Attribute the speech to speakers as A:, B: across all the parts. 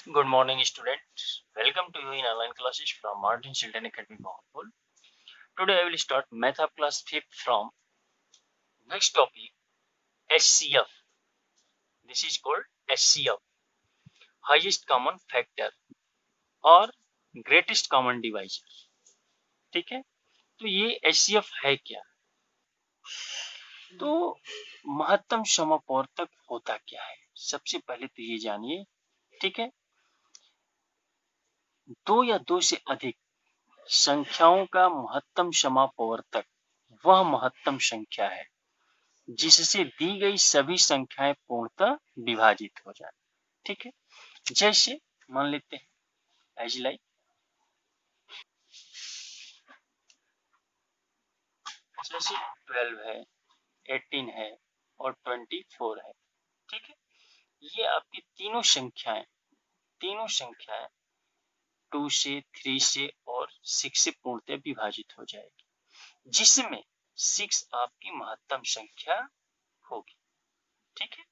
A: Good morning, students. Welcome to you in online classes from Martin Children Academy, Bahawalpur. Today I will start Math of class 5th from next topic, HCF. This is called HCF, highest common factor और greatest common divisor. ठीक है, तो ये HCF है क्या? तो महत्तम समअपवर्तक होता क्या है? सबसे पहले तो ये जानिए, ठीक है। दो या दो से अधिक संख्याओं का महत्तम समअपवर्तक वह महत्तम संख्या है जिससे दी गई सभी संख्याएं पूर्णतः विभाजित हो जाए। ठीक है, जैसे मान लेते हैं एज लाइक जैसे 12 है, 18 है और 24 है। ठीक है, ये आपकी तीनों संख्याएं 2 से, 3 से और 6 से पूर्णतः विभाजित हो जाएगी, जिसमें 6 आपकी महत्तम संख्या होगी। ठीक है,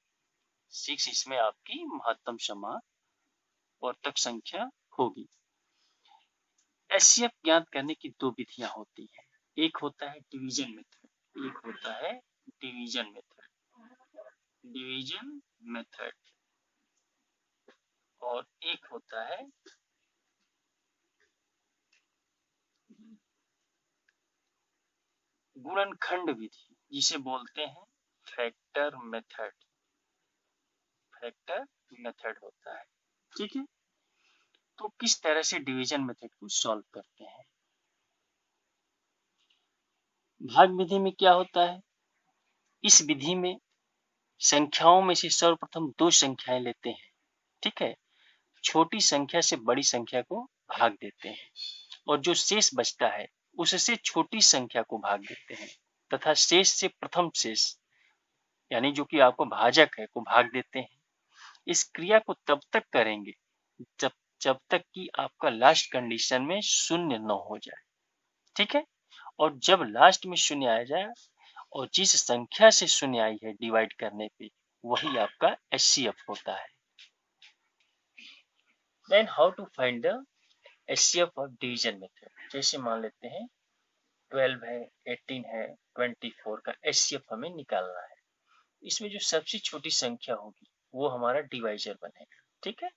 A: 6 इसमें आपकी महत्तम समअपवर्तक संख्या होगी। एचसीएफ ज्ञात करने की दो विधियां होती हैं, एक होता है डिवीजन मेथड और एक होता है गुणनखंड विधि, जिसे बोलते हैं फैक्टर मेथड होता है। ठीक है, तो किस तरह से डिवीजन मेथड को सॉल्व करते हैं? भाग विधि में क्या होता है, इस विधि में संख्याओं में से सर्वप्रथम दो संख्याएं लेते हैं। ठीक है, छोटी संख्या से बड़ी संख्या को भाग देते हैं और जो शेष बचता है उससे छोटी संख्या को भाग देते हैं तथा शेष से प्रथम शेष यानी जो कि आपको भाजक है को भाग देते हैं। इस क्रिया को तब तक करेंगे जब तक कि आपका लास्ट कंडीशन में शून्य न हो जाए। ठीक है, और जब लास्ट में शून्य आ जाए और जिस संख्या से शून्य आई है डिवाइड करने पे, वही आपका एचसीएफ होता है। Then how to find the HCF of division method. जैसे मान लेते हैं 12 है, 18 है, 24 का एचसीएफ हमें निकालना है। इसमें जो सबसे छोटी संख्या होगी वो हमारा डिवाइजर बनेगा। ठीक है,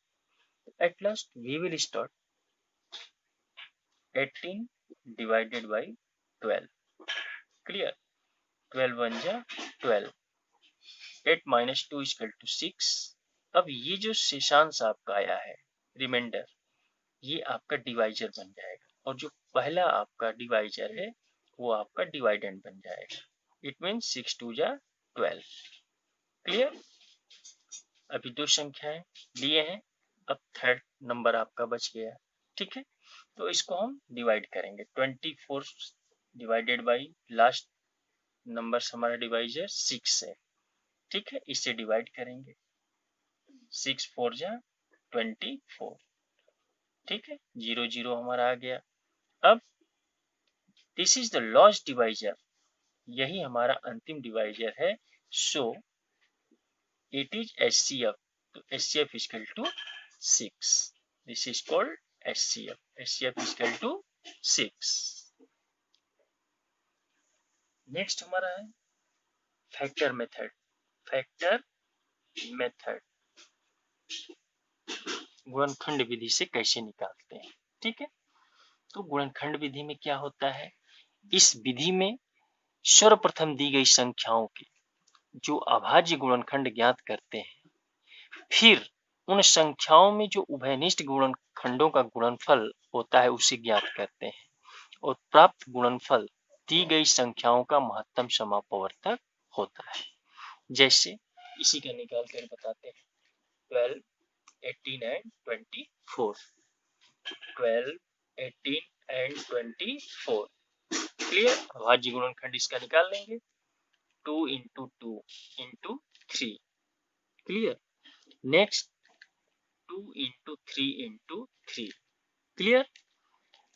A: at last we will start 18 divided by 12। Clear, 12 1 जा 12, 8 minus 2 is equal to 6। अब ये जो शेषांश आपका आया है रिमाइंडर, ये आपका डिवाइजर बन जाएगा और जो पहला आपका डिवाइजर है वो आपका डिवाइडेंड बन जाएगा। इट मीन्स 6 2 जा 12। क्लियर, अभी दो संख्याएं लिए हैं, अब थर्ड नंबर आपका बच गया। ठीक है, तो इसको हम डिवाइड करेंगे। 24 डिवाइडेड बाई लास्ट नंबर हमारा डिवाइजर 6 है। ठीक है, इससे डिवाइड करेंगे, 6 4 जा 24। ठीक है, 0 0 हमारा आ गया। अब this is the last divisor, यही हमारा अंतिम डिवाइजर है। सो इट इज HCF, तो HCF is equal to 6। This is called HCF is equal to 6। Next हमारा है फैक्टर मेथड गुणनखंड विधि से कैसे निकालते हैं। ठीक है, तो गुणनखंड विधि में क्या होता है, इस विधि में सर्वप्रथम दी गई संख्याओं के जो अभाज्य गुणनखंड ज्ञात करते हैं, फिर उन संख्याओं में जो उभयनिष्ठ गुणनखंडों का गुणनफल होता है उसे ज्ञात करते हैं और प्राप्त गुणनफल दी गई संख्याओं का महत्तम समअपवर्तक होता है। जैसे इसी का निकाल कर बताते हैं, 12 18 एंड 24, 12 18 एंड 24। क्लियर, अभाज्य गुणनखंड इसका निकाल लेंगे, 2 into 2 into 3। Clear, next 2 into 3 into 3। Clear,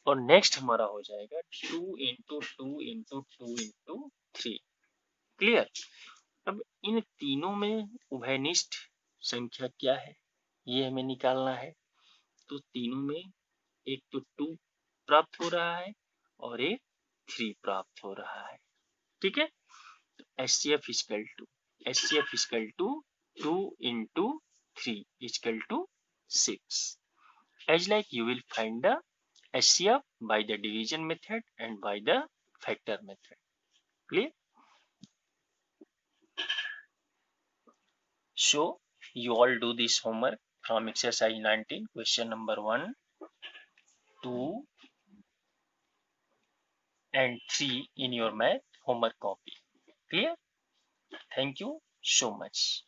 A: और नेक्स्ट हमारा हो जाएगा 2 into 2 into 2 into 3। क्लियर, अब इन तीनों में उभयनिष्ठ संख्या क्या है ये हमें निकालना है। तो तीनों में एक तो 2 प्राप्त हो रहा है और एक 3 प्राप्त हो रहा है। ठीक है, तो HCF equal to 2 into 3 equal to 6. As like you will find the HCF by the division method and by the factor method. Clear? So you all do this homework from exercise 19, question number 1, 2 and 3 in your math homework copy. Clear? Thank you so much.